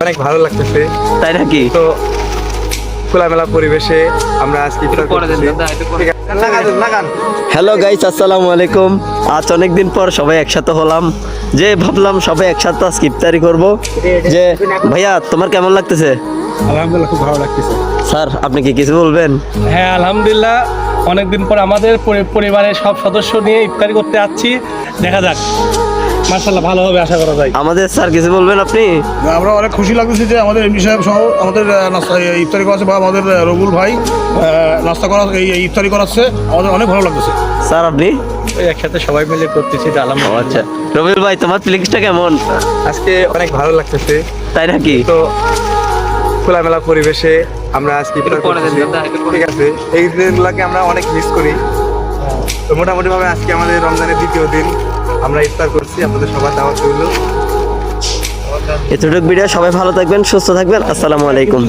অনেক ভালো লাগতেছে, তাই নাকি? তো খোলামেলা পরিবেশে আমরা আজকে ইফতার করতেছি। ঠিক আছে, লাগান। হ্যালো গাইস, আসসালামু আলাইকুম। আজ অনেকদিন পর সবাই একসাথে হলাম, যে ভাবলাম সবাই একসাথে আজ ইফতারি করব। যে ভাইয়া, তোমার কেমন লাগতেছে? আলহামদুলিল্লাহ, খুব ভালো লাগতেছে। স্যার, আপনি কি কিছু বলবেন? হ্যাঁ, আলহামদুলিল্লাহ, অনেকদিন পর আমাদের পরিবারের সব সদস্য নিয়ে ইফতারি করতে যাচ্ছি। দেখা যাক, মাশাআল্লাহ ভালো হবে আশা করা যায়। আমাদের স্যার কিছু বলবেন আপনি? আমরা অনেক খুশি লাগতেছে যে আমাদের এমডি সাহেব সহ আমাদের নাস্তা ইফতারি করাচ্ছে, বা আমাদের রবুল ভাই নাস্তা করা এই ইফতারি করাচ্ছে, আমাদের অনেক ভালো লাগতেছে। স্যার আপনি? একসাথে সবাই মিলে করতেছি। ও আচ্ছা, রবিল ভাই, তোমার ফিলিংসটা কেমন? আজকে অনেক ভালো লাগতেছে, তাই নাকি? তো খোলামেলা পরিবেশে আমরা আজকে ইফতার করতেছি। ঠিক আছে, এই দিনগুলোকে আমরা অনেক মিস করি। তো মোটামুটি ভাবে আজকে আমাদের রমজানের দ্বিতীয় দিন আমরা ইফতার করছি, আপনাদের সবার দাওয়াত রইল। এতটুকু ভিডিও, সবাই ভালো থাকবেন, সুস্থ থাকবেন। আসসালামু আলাইকুম।